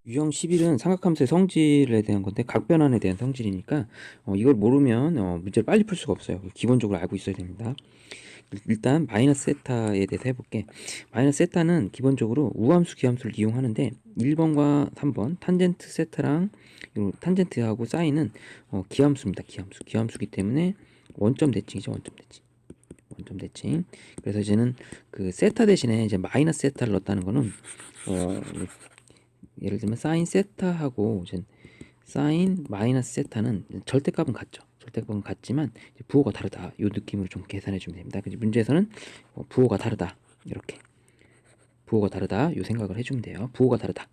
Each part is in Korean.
유형 11은 삼각함수의 성질에 대한 건데 각변환에 대한 성질이니까 이걸 모르면 문제를 빨리 풀 수가 없어요. 기본적으로 알고 있어야 됩니다. 일단 마이너스 세타에 대해서 해볼게. 마이너스 세타는 기본적으로 우함수 기함수를 이용하는데 1번과 3번 탄젠트 세타랑 탄젠트하고 사인은 기함수입니다. 기함수기 때문에 원점 대칭이죠. 원점 대칭. 그래서 이제는 그 세타 대신에 이제 마이너스 세타를 넣었다는 거는 예를 들면 사인 세타하고 이제 사인 마이너스 세타는 절대값은 같죠. 절대값은 같지만 부호가 다르다. 이 느낌으로 좀 계산해 주면 됩니다. 그래서 문제에서는 부호가 다르다. 이렇게 부호가 다르다. 이 생각을 해주면 돼요. 부호가 다르다.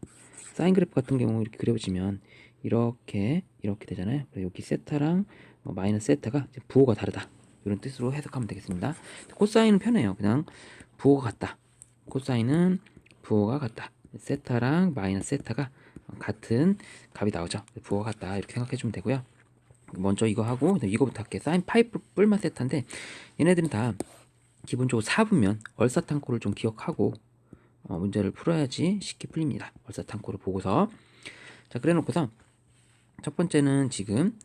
사인 그래프 같은 경우 이렇게 그려지면 이렇게 되잖아요. 그래서 여기 세타랑 마이너스 세타가 부호가 다르다. 이런 뜻으로 해석하면 되겠습니다. 코사인은 편해요. 그냥 부호가 같다. 코사인은 부호가 같다. 세타랑 마이너스 세타가 같은 값이 나오죠. 부호가 같다. 이렇게 생각해 주면 되고요. 먼저 이거 하고 이거부터 할게. 사인 파이 뿔마 세타인데 얘네들은 다 기본적으로 4분면 얼사탕코를 좀 기억하고 문제를 풀어야지 쉽게 풀립니다. 얼사탕코를 보고서 자 그래 놓고서 첫 번째는 지금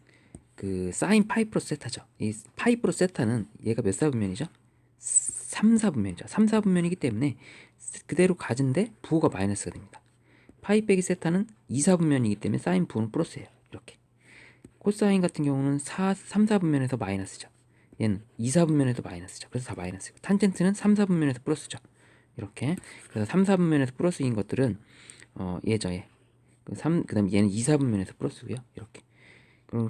그 사인 파이 플러스 세타죠. 이 파이 플러스 세타는 얘가 몇 사분면이죠? 3, 4분면이죠. 3, 4분면이기 때문에 그대로 가진데 부호가 마이너스가 됩니다. 파이 빼기 세타는 2, 4분면이기 때문에 사인 부호는 플러스예요. 이렇게. 코사인 같은 경우는 3, 4분면에서 마이너스죠. 얘는 2, 4분면에서 마이너스죠. 그래서 다 마이너스고 탄젠트는 3, 4분면에서 플러스죠. 이렇게. 그래서 3, 4분면에서 플러스인 것들은 얘죠. 얘. 그 다음에 얘는 2, 4분면에서 플러스고요. 이렇게.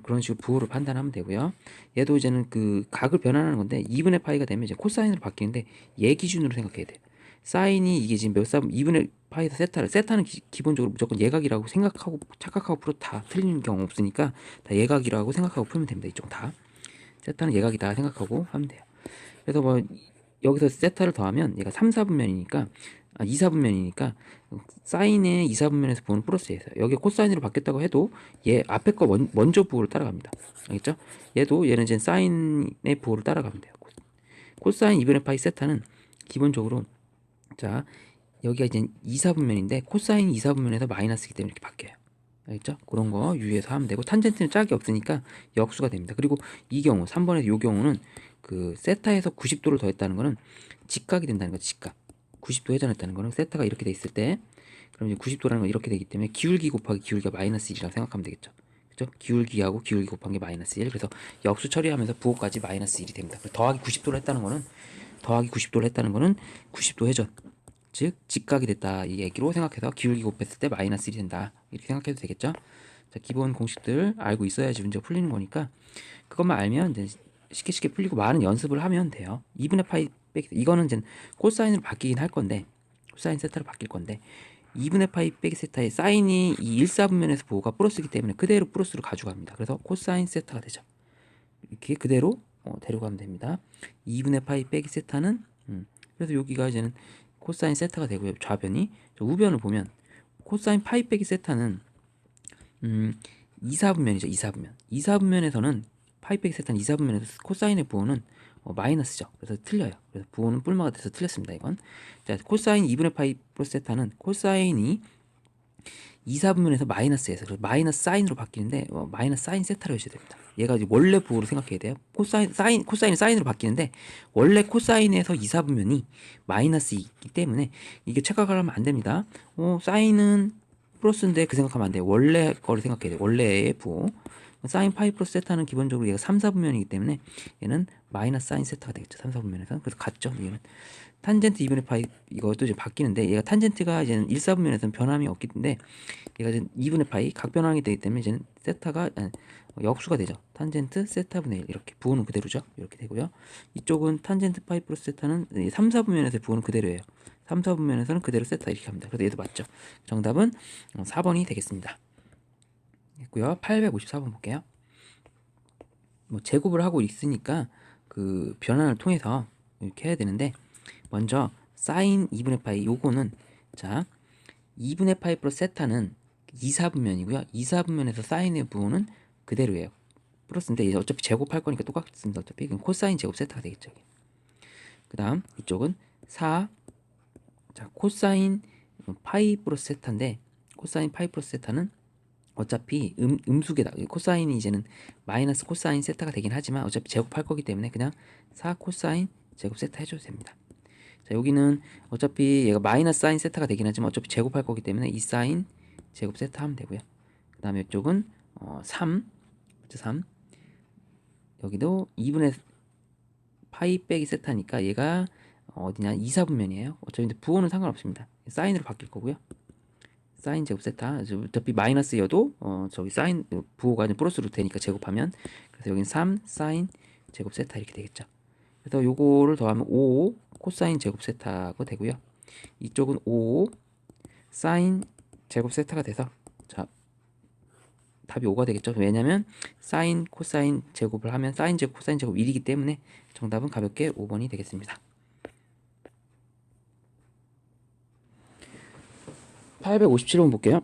그런 식으로 부호를 판단하면 되고요. 얘도 이제는 그 각을 변환하는 건데 2분의 파이가 되면 이제 코사인으로 바뀌는데 얘 기준으로 생각해야 돼요. 사인이 이게 지금 몇 사 2분의 파이에서 세타는 기본적으로 무조건 예각이라고 생각하고 착각하고 풀어 다 틀리는 경우 없으니까 다 예각이라고 생각하고 풀면 됩니다. 이쪽 다 세타는 예각이다 생각하고 하면 돼요. 그래서 뭐 여기서 세타를 더하면 얘가 3, 4분면이니까 2, 4분면이니까 사인의 2, 4분면에서 부호는 플러스에서 여기 코사인으로 바뀌었다고 해도 얘 앞에 거 먼저 부호를 따라갑니다. 알겠죠? 얘는 이제 사인의 부호를 따라가면 돼요. 코사인 2분의 파이 세타는 기본적으로 자 여기가 이제 2, 4분면인데 코사인 2, 4분면에서 마이너스이기 때문에 이렇게 바뀌어요. 알겠죠? 그런 거 유의해서 하면 되고 탄젠트는 짝이 없으니까 역수가 됩니다. 그리고 이 경우 3번에서 이 경우는 그 세타에서 90도를 더했다는 거는 직각이 된다는 거죠. 직각. 90도 회전했다는 거는 세타가 이렇게 돼 있을 때 그럼 이제 90도라는 건 이렇게 되기 때문에 기울기 곱하기 기울기가 마이너스 1이라고 생각하면 되겠죠. 그죠? 기울기하고 기울기 곱한 게 마이너스 1. 그래서 역수 처리하면서 부호까지 마이너스 1이 됩니다. 더하기 90도를 했다는 거는 90도 회전. 즉 직각이 됐다 이 얘기로 생각해서 기울기 곱했을 때 마이너스 1이 된다 이렇게 생각해도 되겠죠. 자, 기본 공식들 알고 있어야지 문제가 풀리는 거니까 그것만 알면 이제 쉽게 풀리고 많은 연습을 하면 돼요. 2분의 파이 빼기 이거는 이제 코사인으로 바뀌긴 할 건데 코사인 세타로 바뀔 건데 2분의 파이 빼기 세타의 사인이 이 1, 4분면에서 부호가 플러스이기 때문에 그대로 플러스로 가져갑니다. 그래서 코사인 세타가 되죠. 이렇게 그대로 데려가면 됩니다. 2분의 파이 빼기 세타는 그래서 여기가 이제는 코사인 세타가 되고요. 좌변이 우변을 보면 코사인 파이 빼기 세타는 2, 4분면이죠. 2, 4분면. 2, 4분면에서는 파이 빼기 세타는 2, 4분면에서 코사인의 부호는 마이너스죠. 그래서 틀려요. 그래서 부호는 뿔마가 돼서 틀렸습니다. 이건. 자, 코사인 2분의 파이 플러스 세타는 코사인이 2, 4분면에서 마이너스에서 그래서 마이너스 사인으로 바뀌는데 마이너스 사인 세타로 해줘야 됩니다. 얘가 이제 원래 부호로 생각해야 돼요. 코사인이 사인으로 바뀌는데 원래 코사인에서 2, 4분면이 마이너스이기 때문에 이게 착각을 하면 안 됩니다. 사인은 플러스인데 그 생각하면 안 돼요. 원래 거를 생각해야 돼요. 원래의 부호. 사인 파이 플러스 세타는 기본적으로 얘가 3, 4분면이기 때문에 얘는 마이너스 사인 세타가 되겠죠. 3, 4분면에서. 그래서 같죠. 얘는. 탄젠트 2분의 파이 이것도 이제 바뀌는데 얘가 탄젠트가 이제는 1, 4분면에서는 변함이 없기 때문에 얘가 이제 2분의 파이 각 변환이 되기 때문에 이제는 세타가 역수가 되죠. 탄젠트 세타분의 1 이렇게 부호는 그대로죠. 이렇게 되고요. 이쪽은 탄젠트 파이 플러스 세타는 3, 4분면에서의 부호는 그대로예요. 3, 4분면에서는 그대로 세타 이렇게 합니다. 그래서 얘도 맞죠. 정답은 4번이 되겠습니다. 있고요. 854번 볼게요. 뭐 제곱을 하고 있으니까 그 변환을 통해서 이렇게 해야 되는데 먼저 사인 2분의 파이 요거는 자 2분의 파이 플러스 세타는 2, 4분면이고요. 2, 4분면에서 사인의 부호는 그대로예요. 플러스인데 이제 어차피 제곱할 거니까 똑같습니다. 어차피 그럼 코사인 제곱 세타가 되겠죠. 그 다음 이쪽은 4 자 코사인 파이 플러스 세타인데 코사인 파이 플러스 세타는 어차피 음수계다. 코사인이 이제는 마이너스 코사인 세타가 되긴 하지만 어차피 제곱할 거기 때문에 그냥 4 코사인 제곱 세타 해줘도 됩니다. 자, 여기는 어차피 얘가 마이너스 사인 세타가 되긴 하지만 어차피 제곱할 거기 때문에 이 사인 제곱 세타 하면 되고요. 그 다음에 이쪽은 3 여기도 2분의 파이 빼기 세타니까 얘가 어디냐 2, 4분면이에요. 어차피 부호는 상관없습니다. 사인으로 바뀔 거고요. 사인 제곱 세타 어차피 마이너스여도 저기 사인 부호가 이제 플러스로 되니까 제곱하면 그래서 여기는 3 사인 제곱 세타 이렇게 되겠죠. 그래서 요거를 더하면 5 코사인 제곱 세타가 되고요. 이쪽은 5 사인 제곱 세타가 돼서 자 답이 5가 되겠죠. 왜냐면 사인 코사인 제곱을 하면 사인 제곱 코사인 제곱 1이기 때문에 정답은 가볍게 5번이 되겠습니다. 857번 볼게요.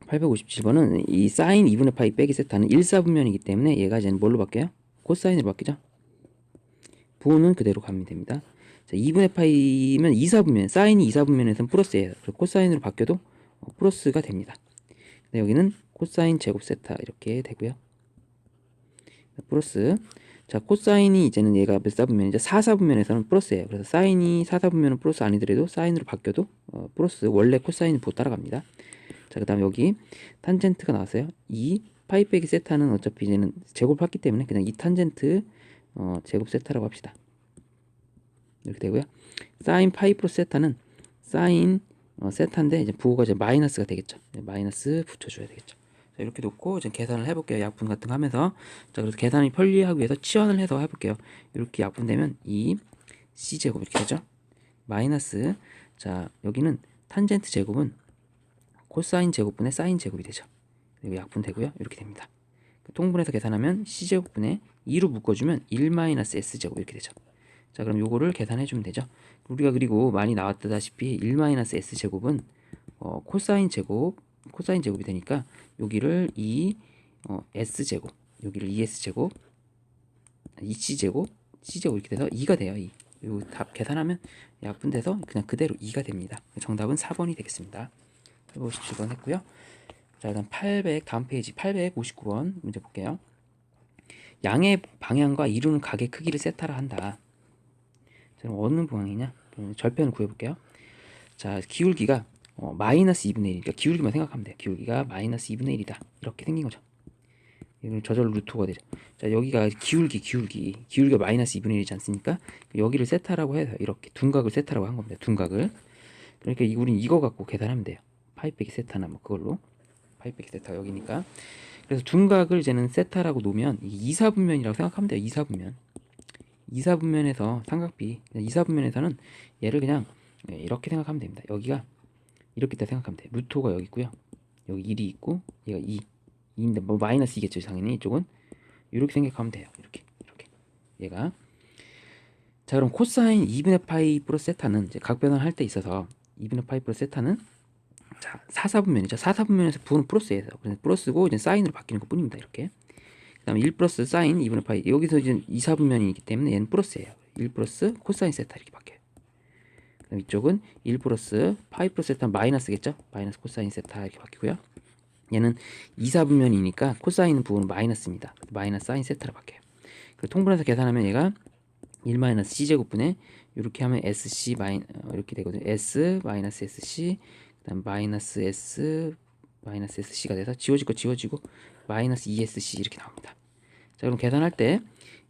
857번은 이 사인 2분의 파이 빼기 세타는 1사분면이기 때문에 얘가 이제 뭘로 바뀌어요? 코사인으로 바뀌죠. 부호는 그대로 가면 됩니다. 자, 2분의 파이면 2사분면, 사인이 2사분면에서는 플러스예요. 그래서 코사인으로 바뀌어도 플러스가 됩니다. 근데 여기는 코사인 제곱 세타 이렇게 되고요. 플러스. 자, 코사인이 이제는 얘가 몇 사분면이죠? 4사분면에서는 플러스예요. 그래서 사인이 4사분면은 플러스 아니더라도 사인으로 바뀌어도 플러스 원래 코사인 부호 따라갑니다. 자, 그 다음에 여기 탄젠트가 나왔어요. 이 파이 빼기 세타는 어차피 이제는 제곱했기 때문에 그냥 이 탄젠트 제곱 세타라고 합시다. 이렇게 되고요. 사인 파이 플러스 세타는 사인 세타인데 이제 부호가 이제 마이너스가 되겠죠. 마이너스 붙여줘야 되겠죠. 자, 이렇게 놓고 이제 계산을 해볼게요. 약분 같은 거 하면서. 자, 그래서 계산이 편리하기 위해서 치환을 해서 해볼게요. 이렇게 약분되면 이 c 제곱 이렇게 되죠. 마이너스 자 여기는 탄젠트 제곱은 코사인 제곱분의 사인 제곱이 되죠. 그리고 약분되고요. 이렇게 됩니다. 통분해서 계산하면 c제곱분의 2로 묶어주면 1-s제곱 이렇게 되죠. 자, 그럼 요거를 계산해주면 되죠. 우리가 그리고 많이 나왔다시피 1-s제곱은 코사인 제곱이 되니까 여기를 s제곱, 여기를 2s제곱, 2c제곱, c제곱 이렇게 돼서 2가 돼요. 요 답 계산하면 약분돼서 그냥 그대로 2가 됩니다. 정답은 4번이 되겠습니다. 857번 했고요. 자, 일단 다음 페이지 859번 문제 볼게요. 양의 방향과 이루는 각의 크기를 세타라 한다. 그럼 어느 방향이냐? 절편을 구해볼게요. 자, 기울기가 마이너스 2분의 1이니까 기울기만 생각하면 돼요. 기울기가 마이너스 2분의 1이다. 이렇게 생긴 거죠. 이건 저절로 루트가 되죠. 자, 여기가 기울기가 마이너스 2분의 1이지 않습니까? 여기를 세타라고 해서 이렇게 둔각을 세타라고 한 겁니다. 둔각을. 그러니까 우린 이거 갖고 계산하면 돼요. 파이 빼기 세타나 뭐 그걸로. 파이 빼기 세타가 여기니까. 그래서 둔각을 이제는 세타라고 놓으면 2사분면이라고 생각하면 돼요. 2사분면. 2사분면에서 삼각비 2사분면에서는 얘를 그냥 이렇게 생각하면 됩니다. 여기가 이렇게 다 생각하면 돼요. 루트가 여기 있고요. 여기 1이 있고 얘가 2인데 뭐 마이너스 2겠죠. 당연히 이쪽은 이렇게 생각하면 돼요. 이렇게 얘가 자, 그럼 코사인 2분의 파이 플러스 세타는 이제 각변을 할 때 있어서 2분의 파이 플러스 세타는 자, 4사분면이죠. 4사분면에서 부호는 플러스예요. 그래서 플러스고 이제 사인으로 바뀌는 것 뿐입니다. 이렇게. 그 다음에 1 플러스 사인 2분의 파이. 여기서 이제 2사분면이기 때문에 얘는 플러스예요. 1 플러스 코사인 세타 이렇게 바뀌어요. 그 다음 이쪽은 1 플러스 파이 플러스 세타 마이너스겠죠. 마이너스 코사인 세타 이렇게 바뀌고요. 얘는 2사분면이니까 코사인 부호는 마이너스입니다. 마이너스 사인 세타로 바뀌어요. 그 통분해서 계산하면 얘가 1-c제곱분에 이렇게 하면 sc 이렇게 되거든요. s 마이너스 sc 그다음 마이너스 sc가 돼서 지워질 거 지워지고 마이너스 2sc 이렇게 나옵니다. 자, 그럼 계산할 때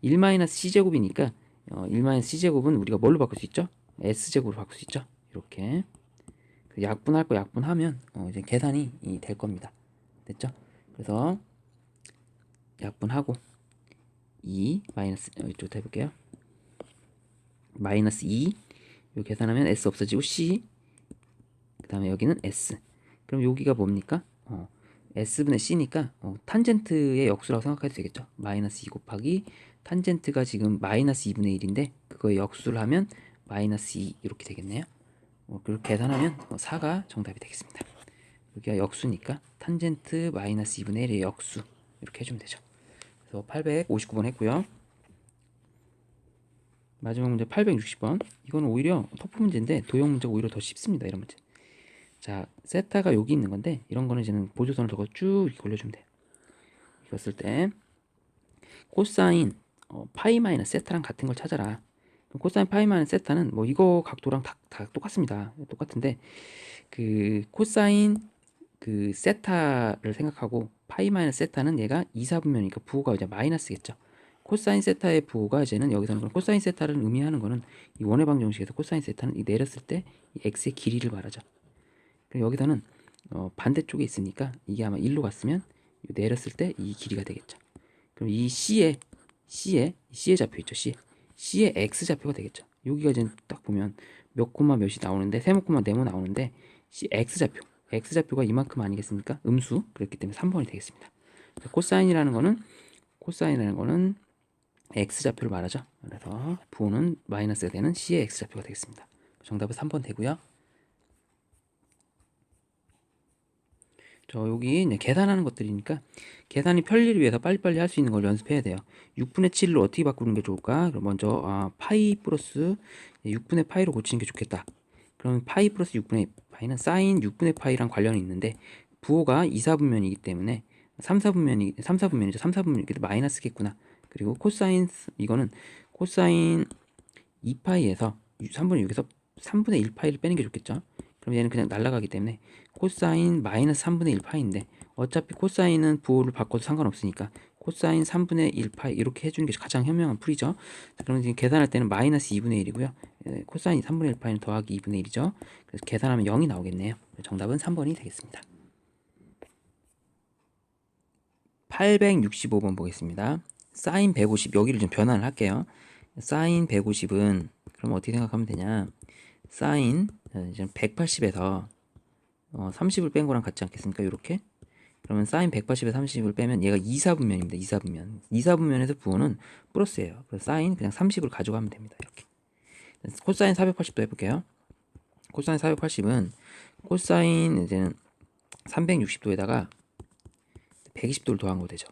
1-c제곱이니까 1-c제곱은 우리가 뭘로 바꿀 수 있죠? s제곱으로 바꿀 수 있죠. 이렇게 약분할 거 약분하면 이제 계산이 될 겁니다. 됐죠? 그래서 약분하고 2 마이너스 이쪽부터 해볼게요. 마이너스 2 요 계산하면 s 없어지고 c 그 다음에 여기는 s. 그럼 여기가 뭡니까? s분의 c니까 탄젠트의 역수라고 생각해도 되겠죠. 마이너스 2 곱하기 탄젠트가 지금 마이너스 2분의 1인데 그거의 역수를 하면 마이너스 2 이렇게 되겠네요. 그렇게 계산하면 4가 정답이 되겠습니다. 여기가 역수니까 탄젠트 마이너스 2분의 1의 역수 이렇게 해주면 되죠. 그래서 859번 했고요. 마지막 문제 860번. 이거는 오히려 터프 문제인데 도형 문제가 오히려 더 쉽습니다. 이런 문제. 자, 세타가 여기 있는 건데 이런 거는 이제는 보조선을 더 쭉 이렇게 올려주면 돼요. 이었을 때 코사인 파이 마이너스 세타랑 같은 걸 찾아라. 코사인 파이 마이너스 세타는 뭐 이거 각도랑 다 똑같습니다. 똑같은데 그 코사인 그 세타를 생각하고 파이 마이너스 세타는 얘가 2, 4분면이니까 부호가 이제 마이너스겠죠. 코사인 세타의 부호가 이제는 여기서는 코사인 세타를 의미하는 거는 이 원의 방 정식에서 코사인 세타는 이 내렸을 때 이 x의 길이를 말하죠. 그럼 여기서는 반대쪽에 있으니까 이게 아마 1로 갔으면 내렸을 때 이 길이가 되겠죠. 그럼 이 C의 좌표 있죠. C의 x 좌표가 되겠죠. 여기가 이제 딱 보면 몇 코마 몇이 나오는데 세모 코마 네모 나오는데 C x 좌표가 이만큼 아니겠습니까? 음수. 그렇기 때문에 3번이 되겠습니다. 코사인이라는 거는 x 좌표를 말하죠. 그래서 부호는 마이너스가 되는 C의 x 좌표가 되겠습니다. 정답은 3번 되고요. 저 여기 이제 계산하는 것들이니까 계산이 편리를 위해서 빨리빨리 할 수 있는 걸 연습해야 돼요. 6분의 7로 어떻게 바꾸는 게 좋을까? 그럼 먼저 파이 플러스 6분의 파이로 고치는 게 좋겠다. 그러면 파이 플러스 6분의 파이는 사인 6분의 파이랑 관련이 있는데 부호가 2, 4분면이기 때문에 3, 4분면이죠. 3, 4분면이기 때문에 마이너스겠구나. 그리고 코사인 이거는 코사인 2파이에서 3분의 6에서 3분의 1 파이를 빼는 게 좋겠죠. 그럼 얘는 그냥 날아가기 때문에 코사인 마이너스 3분의 1 파이인데 어차피 코사인은 부호를 바꿔도 상관없으니까 코사인 3분의 1 파이 이렇게 해주는 게 가장 현명한 풀이죠. 그러면 지금 계산할 때는 마이너스 2분의 1이고요. 코사인 3분의 1 파이는 더하기 2분의 1이죠. 그래서 계산하면 0이 나오겠네요. 정답은 3번이 되겠습니다. 865번 보겠습니다. 사인 150 여기를 좀 변환을 할게요. 사인 150은 그럼 어떻게 생각하면 되냐? 사인 180에서 30을 뺀 거랑 같지 않겠습니까? 이렇게. 그러면 사인 180에 30을 빼면 얘가 2, 4분면입니다. 2, 4분면. 2, 4분면에서 부호는 플러스예요. 그래서 사인 그냥 30을 가져가면 됩니다. 이렇게. 코사인 480도 해볼게요. 코사인 480은 코사인 이제는 360도에다가 120도를 더한 거 되죠.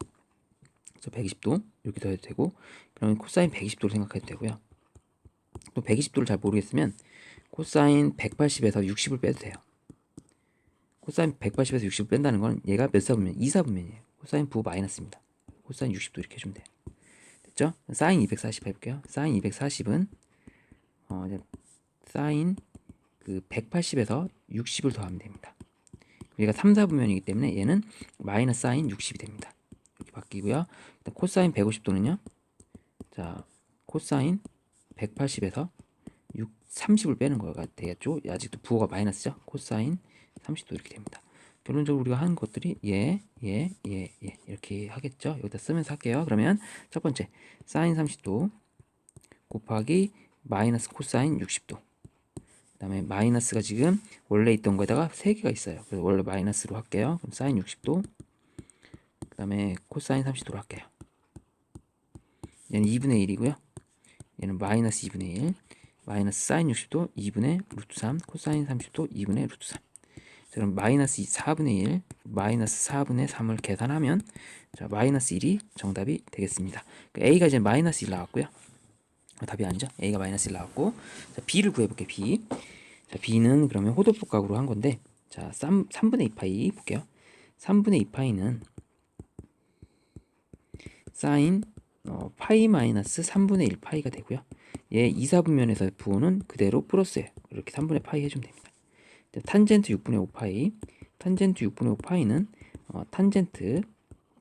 그래서 120도 이렇게 더해도 되고 그러면 코사인 120도를 생각해도 되고요. 또 120도를 잘 모르겠으면 코사인 180에서 60을 빼도 돼요. 코사인 180에서 60을 뺀다는 건 얘가 몇 사분면? 2, 4분면이에요. 코사인 부호 마이너스입니다. 코사인 60도 이렇게 해주면 돼요. 됐죠? 사인 240 해볼게요. 사인 240은 이제 사인 그 180에서 60을 더하면 됩니다. 얘가 3, 4분면이기 때문에 얘는 마이너스 사인 60이 됩니다. 이렇게 바뀌고요. 일단 코사인 150도는요. 자, 코사인 180에서 30을 빼는 거가 되겠죠. 아직도 부호가 마이너스죠. 코사인 30도 이렇게 됩니다. 결론적으로 우리가 하는 것들이 이렇게 하겠죠. 여기다 쓰면서 할게요. 그러면 첫 번째 사인 30도 곱하기 마이너스 코사인 60도. 그 다음에 마이너스가 지금 원래 있던 거에다가 3개가 있어요. 그래서 원래 마이너스로 할게요. 그럼 사인 60도 그 다음에 코사인 30도로 할게요. 얘는 2분의 1이고요. 얘는 마이너스 2분의 1 마이너스 사인 60도 2분의 루트 3 코사인 30도 2분의 루트 3. 그럼 마이너스 4분의 1 마이너스 4분의 3을 계산하면 자, 마이너스 1이 정답이 되겠습니다. A가 이제 마이너스 1 나왔고요. 답이 아니죠. A가 마이너스 1 나왔고 자, B를 구해볼게요. B. 자, B는 그러면 호도폭각으로 한 건데 자 3분의 2파이 볼게요. 3분의 2파이는 사인 파이 마이너스 3분의 1 파이가 되고요. 얘 2, 4분면에서 부호는 그대로 플러스예요. 이렇게 3분의 파이 해주면 됩니다. 탄젠트 6분의 5 파이 탄젠트 6분의 5 파이는 탄젠트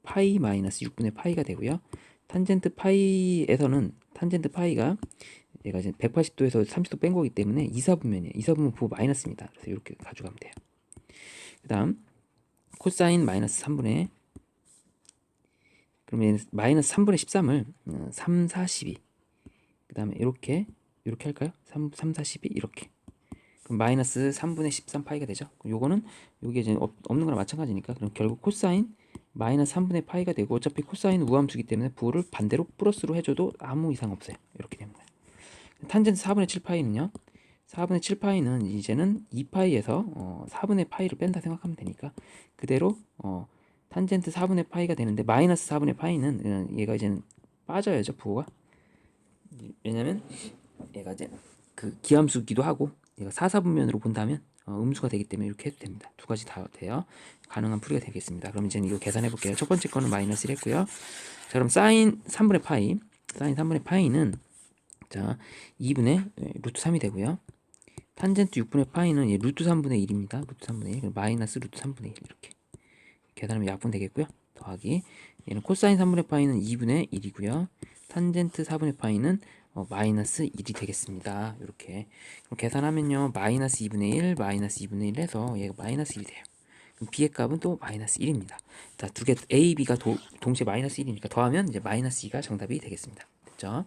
파이 마이너스 6분의 파이가 되고요. 탄젠트 파이에서는 탄젠트 파이가 얘가 이제 180도에서 30도 뺀 거기 때문에 2, 4분면이에요. 2, 4분면 부호 마이너스입니다. 그래서 이렇게 가져가면 돼요. 그 다음 코사인 마이너스 3분의 그러면 마이너스 3분의 13을 3, 4, 12 그 다음에 이렇게 할까요? 3, 4, 12 이렇게 그럼 마이너스 3분의 13 파이가 되죠. 요거는 여기 이제 없는 거랑 마찬가지니까 그럼 결국 코사인 마이너스 3분의 파이가 되고 어차피 코사인 우함수기 때문에 부호를 반대로 플러스로 해줘도 아무 이상 없어요. 이렇게 됩니다. 탄젠트 4분의 7 파이는요. 4분의 7 파이는 이제는 2파이에서 4분의 파이를 뺀다 생각하면 되니까 그대로 탄젠트 4분의 파이가 되는데 마이너스 4분의 파이는 얘가 이제는 빠져야죠. 부호가. 왜냐면 얘가 이제 그 기함수기도 하고 얘가 4사분면으로 본다면 음수가 되기 때문에 이렇게 해도 됩니다. 두 가지 다 돼요. 가능한 풀이가 되겠습니다. 그럼 이제 이거 계산해 볼게요. 첫 번째 거는 마이너스 1 했고요. 자, 그럼 사인 3분의 파이, 사인 3분의 파이는 자 2분의 루트 3이 되고요. 탄젠트 6분의 파이는 루트 3분의 1입니다. 루트 3분의 1, 마이너스 루트 3분의 1 이렇게 계산하면 약분 되겠고요. 더하기 얘는 코사인 3분의 파이는 2분의 1이고요. 탄젠트 4분의 파이는 마이너스 1이 되겠습니다. 이렇게 계산하면요 마이너스 2분의 1, 마이너스 2분의 1 해서 얘가 마이너스 1이 돼요. 그럼 b의 값은 또 마이너스 1입니다. 자, 두 개 a, b가 동시에 마이너스 1이니까 더하면 이제 마이너스 2가 정답이 되겠습니다. 됐죠?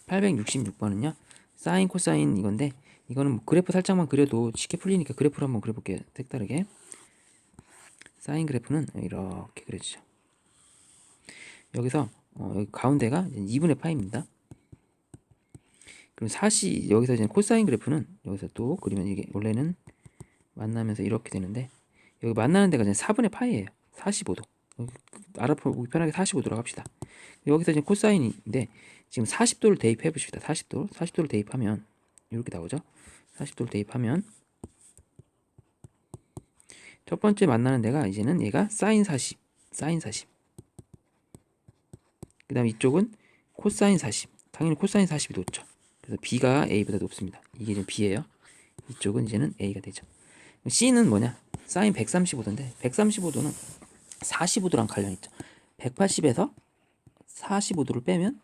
866번은요 사인 코사인 이건데 이거는 뭐 그래프 살짝만 그려도 쉽게 풀리니까 그래프를 한번 그려볼게요. 색다르게 사인 그래프는 이렇게 그려지죠. 여기서 여기 가운데가 2분의 파입니다. 그럼 여기서 이제 코사인 그래프는 여기서 또 그리면 이게 원래는 만나면서 이렇게 되는데 여기 만나는 데가 이제 4분의 파이예요. 45도. 알아보기 편하게 45도라고 합시다. 여기서 이제 코사인인데 지금 40도를 대입해 보십시다. 40도를 대입하면 이렇게 나오죠. 40도를 대입하면 첫 번째 만나는 데가 이제는 얘가 사인 40, 사인 40. 그 다음 이쪽은 코사인 40. 당연히 코사인 40이 높죠. 그래서 B가 A보다 높습니다. 이게 이제 B예요. 이쪽은 이제는 A가 되죠. C는 뭐냐? 사인 135도인데 135도는 45도랑 관련 있죠. 180에서 45도를 빼면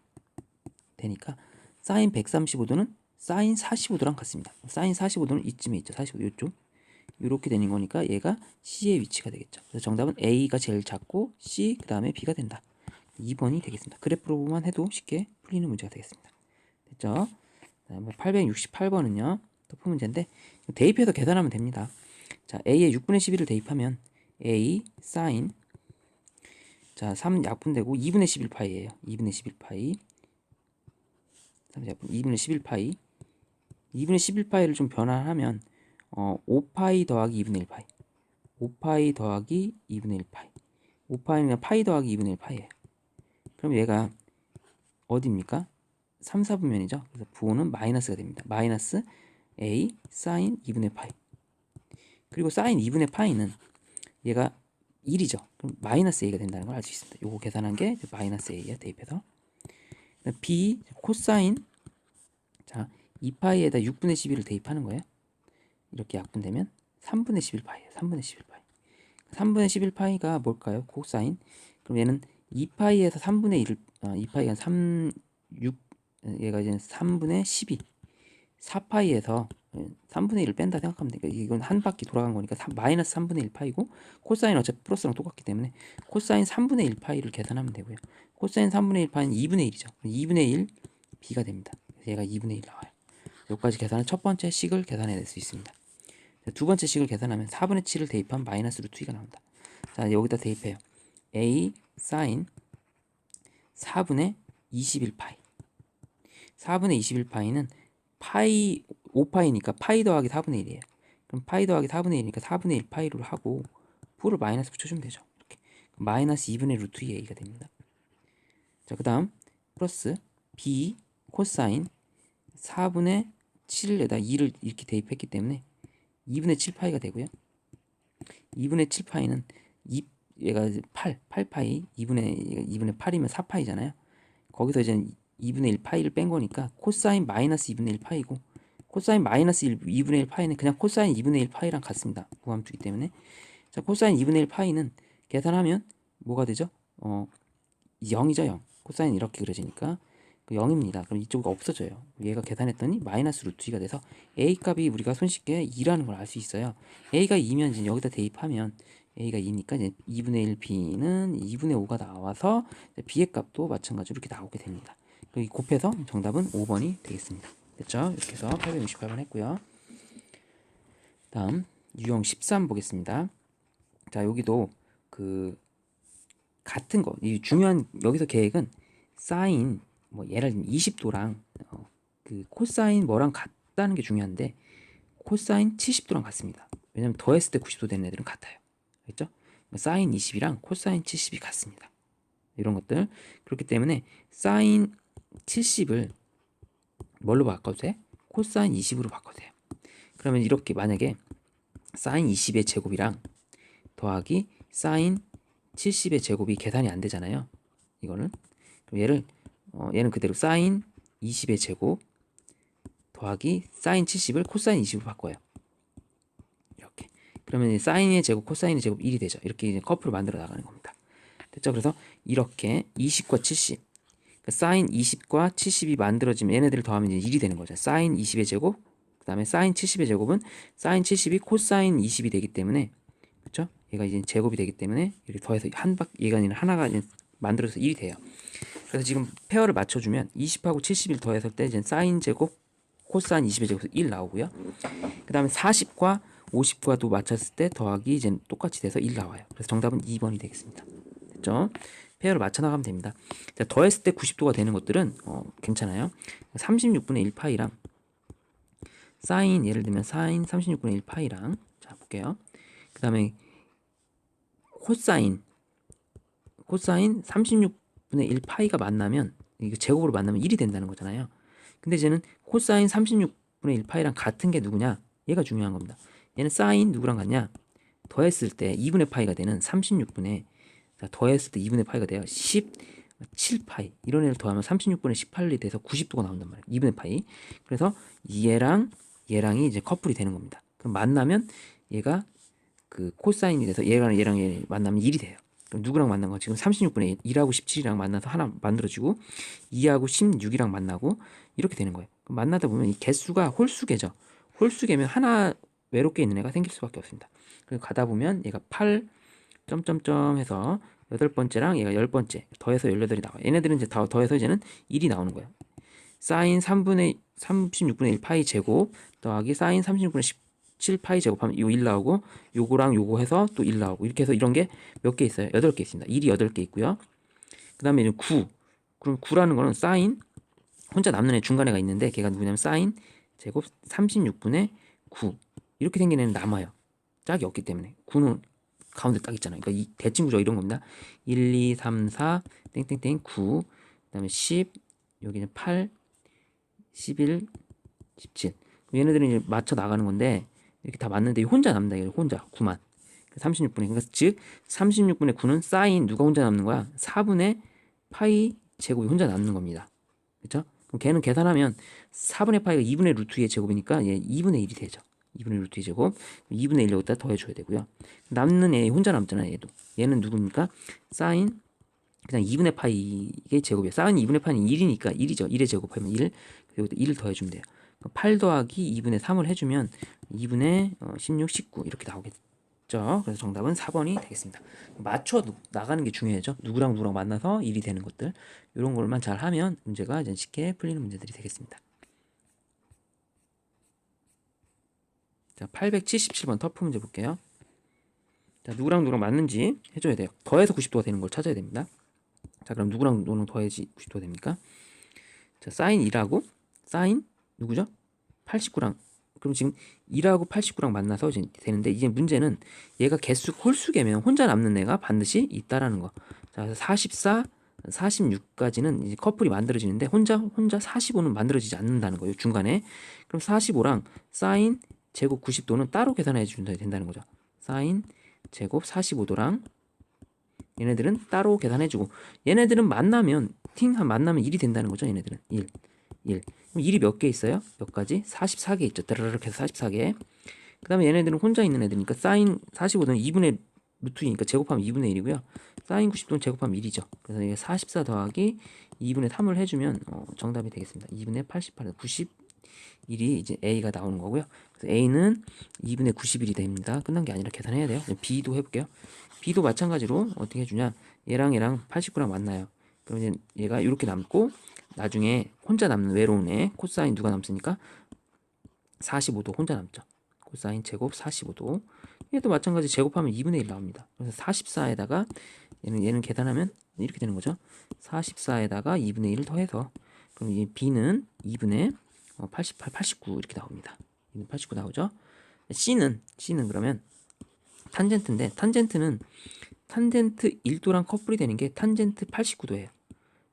되니까 사인 135도는 사인 45도랑 같습니다. 사인 45도는 이쯤에 있죠. 45도 이쪽. 이렇게 되는 거니까 얘가 C의 위치가 되겠죠. 그래서 정답은 A가 제일 작고 C 그 다음에 B가 된다. 2번이 되겠습니다. 그래프로만 해도 쉽게 풀리는 문제가 되겠습니다. 됐죠? 다음에 868번은요. 또 푼 문제인데 대입해서 계산하면 됩니다. 자, A에 6분의 11을 대입하면 A 사인 자, 3 약분되고 2분의 11파이예요. 2분의 11파이 3 약분 2분의 11파이 2분의 11파이를 좀 변화하면 5파이 더하기 2분의 1파이 5파이 더하기 2분의 1파이 5파이는 그냥 파이 더하기 2분의 1파이예요. 그럼 얘가 어디입니까? 3, 4분면이죠. 그래서 부호는 마이너스가 됩니다. 마이너스 A 사인 2분의 파이 그리고 사인 2분의 파이는 얘가 1이죠. 그럼 마이너스 A가 된다는 걸 알 수 있습니다. 요거 계산한 게 마이너스 A에 대입해서 B 코사인 자 2파이에다 6분의 11을 대입하는 거예요. 이렇게 약분되면 3분의 11파이예요. 3분의 11파이 3분의 11파이가 뭘까요? 코사인 그럼 얘는 2파이에서 3분의 1을 2파이가 3, 6 얘가 이제 3분의 12 4파이에서 3분의 1을 뺀다 생각하면 되니까 이건 한 바퀴 돌아간 거니까 마이너스 3분의 1파이고 코사인 어차피 플러스랑 똑같기 때문에 코사인 3분의 1파이를 계산하면 되고요. 코사인 3분의 1파이는 2분의 1이죠. 2분의 1 B가 됩니다. 그래서 얘가 2분의 1 나와요. 여기까지 계산은 첫 번째 식을 계산해낼 수 있습니다. 두 번째 식을 계산하면 4분의 7을 대입하면 마이너스 루트 2가 나온다. 자, 여기다 대입해요. A 사인 4분의 21파이 4분의 21파이는 파이 5파이니까 파이 더하기 4분의 1이에요. 그럼 파이 더하기 4분의 1이니까 4분의 1파이를 하고 부를 마이너스 붙여주면 되죠. 이렇게 마이너스 2분의 루트 2a가 됩니다. 자, 그 다음 플러스 b 코사인 4분의 7에다 2를 이렇게 대입했기 때문에 2분의 7파이가 되고요. 2분의 7파이는 얘가 8파이 2분의 8이면 4파이잖아요. 거기서 이제 2분의 1파이를 뺀 거니까 코사인 마이너스 2분의 1파이고 코사인 마이너스 2분의 1파이는 그냥 코사인 2분의 1파이랑 같습니다. 구함수기 때문에 자, 코사인 2분의 1파이는 계산하면 뭐가 되죠? 0이죠. 0 코사인 이렇게 그려지니까 0입니다. 그럼 이쪽이 없어져요. 얘가 계산했더니 마이너스 루트 2가 돼서 A 값이 우리가 손쉽게 2라는 걸 알 수 있어요. A가 2면 이제 여기다 대입하면 A가 2니까 이제 2분의 1 B는 2분의 5가 나와서 B의 값도 마찬가지로 이렇게 나오게 됩니다. 곱해서 정답은 5번이 되겠습니다. 됐죠? 이렇게 해서 868번 했고요. 다음 유형 13 보겠습니다. 자, 여기도 그 같은 거, 이 중요한 여기서 계획은 사인 뭐 예를 들면 20도랑 그 코사인 뭐랑 같다는 게 중요한데 코사인 70도랑 같습니다. 왜냐면 더했을 때 90도 되는 애들은 같아요. 알겠죠? 사인 20이랑 코사인 70이 같습니다. 이런 것들. 그렇기 때문에 사인 70을 뭘로 바꿔도 돼? 코사인 20으로 바꿔주세요. 그러면 이렇게 만약에 사인 20의 제곱이랑 더하기 사인 70의 제곱이 계산이 안 되잖아요. 이거는 그럼 얘는 그대로 사인 20의 제곱 더하기 사인 70을 코사인 20으로 바꿔요. 이렇게. 그러면 사인의 제곱, 코사인의 제곱 1이 되죠. 이렇게 이제 커프를 만들어 나가는 겁니다. 됐죠? 그래서 이렇게 20과 70, 그러니까 사인 20과 70이 만들어지면 얘네들을 더하면 이제 1이 되는 거죠. 사인 20의 제곱, 그 다음에 사인 70의 제곱은 사인 70이 코사인 20이 되기 때문에, 그렇죠? 얘가 이제 제곱이 되기 때문에 이렇게 더해서 얘가 아니라 하나가 이제 만들어서 1이 돼요. 그래서 지금 페어를 맞춰주면 20하고 70을 더했을 때 이제 사인 제곱, 코사인 20의 제곱에서 1 나오고요. 그 다음에 40과 50과도 맞췄을 때 더하기 이제 똑같이 돼서 1 나와요. 그래서 정답은 2번이 되겠습니다. 됐죠? 페어를 맞춰 나가면 됩니다. 자, 더했을 때 90도가 되는 것들은 괜찮아요. 36분의 1파이랑 사인, 예를 들면 사인 36분의 1파이랑, 자 볼게요. 그 다음에 코사인 36분의 1파이가 만나면, 이거 제곱으로 만나면 1이 된다는 거잖아요. 근데 이제는 코사인 36분의 1파이랑 같은 게 누구냐? 얘가 중요한 겁니다. 얘는 사인 누구랑 같냐? 더했을 때 2분의 파이가 되는 36분의, 자, 더했을 때 2분의 파이가 돼요. 17파이. 이런 애를 더하면 36분의 18이 돼서 90도가 나온단 말이에요. 2분의 파이. 그래서 얘랑이 이제 커플이 되는 겁니다. 그럼 만나면 얘가 그 코사인이 돼서 얘랑 얘 만나면 1이 돼요. 그럼 누구랑 만난 거? 지금 36분의 1, 1하고 17이랑 만나서 하나 만들어지고 2하고 16이랑 만나고 이렇게 되는 거예요. 그럼 만나다 보면 이 개수가 홀수개죠. 홀수개면 하나 외롭게 있는 애가 생길 수밖에 없습니다. 그리고 가다 보면 얘가 8 점점점 해서 8번째랑 얘가 10번째 더해서 18이 나와요. 얘네들은 이제 다 더해서 이제는 1이 나오는 거예요. 사인 36분의 1 파이 제곱 더하기 사인 36분의 17 파이 제곱하면 요 1 나오고, 요거랑 요거 해서 또 1 나오고, 이렇게 해서 이런 게 몇 개 있어요? 8개 있습니다. 1이 8개 있고요. 그 다음에 이제 9. 그럼 9라는 거는 사인, 혼자 남는 애 중간에가 있는데 걔가 누구냐면 사인 제곱 36분의 9. 이렇게 생긴 애는 남아요. 짝이 없기 때문에. 9는 가운데 딱 있잖아요. 그러니까 이 대칭구조가 이런 겁니다. 1, 2, 3, 4, 땡땡땡 9, 그 다음에 10, 여기는 8, 11, 17. 얘네들은 이제 맞춰 나가는 건데, 이렇게 다 맞는데 혼자 남는다. 이거 혼자 9만. 36분의, 그러니까 즉 36분의 9는 사인 누가 혼자 남는 거야? 4분의 파이 제곱이 혼자 남는 겁니다. 그렇죠? 그럼 걔는 계산하면 4분의 파이가 2분의 루트 2의 제곱이니까 얘 2분의 1이 되죠. 2분의 루트 2 제곱, 2분의 1 여기다 더해줘야 되고요. 남는 애 혼자 남잖아요. 얘는 누굽니까? 사인 그냥 2분의 파이의 제곱이에요. 사인 2분의 파이는 1이니까 1이죠. 1의 제곱하면 1, 여기다 1을 더해주면 돼요. 8 더하기 2분의 3을 해주면 2분의 16, 19 이렇게 나오겠죠. 그래서 정답은 4번이 되겠습니다. 맞춰 나가는 게 중요하죠. 누구랑 누구랑 만나서 1이 되는 것들, 이런 걸만 잘 하면 문제가 이제 쉽게 풀리는 문제들이 되겠습니다. 자, 877번 터프 문제 볼게요. 자, 누구랑 누구랑 맞는지 해줘야 돼요. 더해서 90도가 되는 걸 찾아야 됩니다. 자, 그럼 누구랑 누구랑 더해지 90도가 됩니까? 자, 사인 2라고 사인 누구죠? 89랑, 그럼 지금 2하고 89랑 만나서 이제 되는데, 이제 문제는 얘가 개수 홀수개면 혼자 남는 애가 반드시 있다라는 거. 자, 그래서 44, 46까지는 이제 커플이 만들어지는데 혼자 45는 만들어지지 않는다는 거예요. 중간에. 그럼 45랑 사인 제곱 90도는 따로 계산해 준다 된다는 거죠. 사인 제곱 45도랑 얘네들은 따로 계산해주고, 얘네들은 만나면 만나면 1이 된다는 거죠. 얘네들은 1. 그럼 1이 몇 개 있어요? 몇 가지? 44개 있죠. 드르륵 해서 44개. 그 다음에 얘네들은 혼자 있는 애들이니까 사인 45도는 2분의 루트 2니까 제곱하면 2분의 1이고요. 사인 90도는 제곱하면 1이죠. 그래서 이게 44 더하기 2분의 3을 해주면 정답이 되겠습니다. 2분의 88, 91이 이제 A가 나오는 거고요. 그래서 A는 2분의 91이 됩니다. 끝난 게 아니라 계산해야 돼요. B도 해볼게요. B도 마찬가지로 어떻게 해주냐? 얘랑 89랑 만나요. 그럼 이제 얘가 이렇게 남고, 나중에 혼자 남는 외로운 애 코사인 누가 남습니까? 45도 혼자 남죠. 코사인 제곱 45도. 얘도 마찬가지 제곱하면 2분의 1 나옵니다. 그래서 44에다가 얘는 계산하면 이렇게 되는 거죠. 44에다가 2분의 1을 더해서, 그럼 이 B는 2분의 88, 89 이렇게 나옵니다. 89 나오죠. C는 그러면 탄젠트인데, 탄젠트 1도랑 커플이 되는 게 탄젠트 89도예요.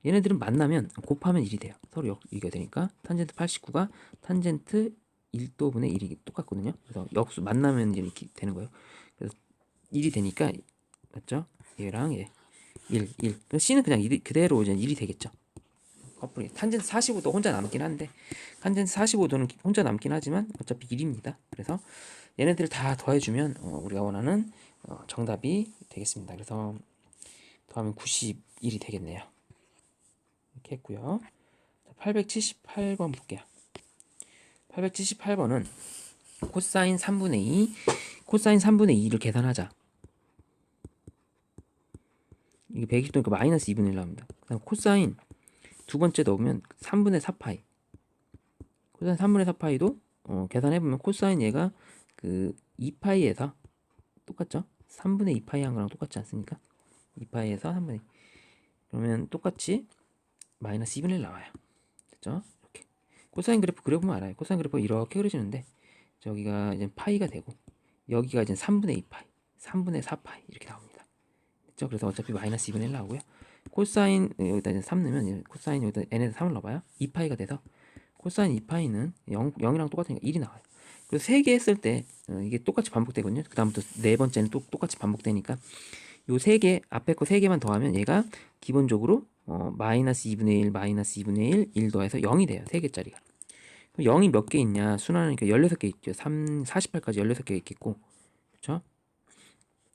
얘네들은 만나면 곱하면 1이 돼요. 서로 이게 되니까 탄젠트 89가 탄젠트 1도분의 1이 똑같거든요. 그래서 역수 만나면 이제 이렇게 되는 거예요. 그래서 1이 되니까 맞죠? 얘랑 얘 1, 1. 그럼 C는 그냥 1이, 그대로 이제 1이 되겠죠. 커플이 탄젠트 45도 혼자 남긴 한데 탄젠트 45도는 혼자 남긴 하지만 어차피 1입니다. 그래서 얘네들을 다 더해주면 우리가 원하는 정답이 되겠습니다. 그래서 더하면 91이 되겠네요. 이렇게 했고요. 878번 볼게요. 878번은 코사인 3분의 2 코사인 3분의 2를 계산하자. 이게 120도니까 마이너스 2분의 1 나옵니다. 그 다음 코사인 두 번째 넣으면 3분의 4파이. 코사인 3분의 4파이도 계산해보면 코사인 얘가 그 2파이에서 똑같죠? 3분의 2파이 한 거랑 똑같지 않습니까? 2파이에서 3분의 2. 그러면 똑같이 마이너스 2분의 1 나와요. 됐죠? 이렇게. 코사인 그래프 그려보면 알아요. 코사인 그래프가 이렇게 그려지는데 저기가 이제 파이가 되고 여기가 이제 3분의 2파이, 3분의 4파이 이렇게 나옵니다. 됐죠? 그래서 어차피 마이너스 2분의 1 나오고요. 코사인 여기다 이제 3 넣으면 코사인 여기다 n에다 3을 넣어봐요. 2파이가 돼서 코사인 2파이는 0이랑 똑같으니까 1이 나와요. 그래서 3개 했을 때 이게 똑같이 반복되거든요. 그 다음부터 네 번째는 또 똑같이 반복되니까 요 3개 앞에 거 3개만 더하면 얘가 기본적으로 마이너스 2분의 1, 마이너스 2분의 1 더해서 0이 돼요. 3개짜리가. 0이 몇 개 있냐? 수나니까 16개 있죠. 48까지 16개 있겠고. 그렇죠?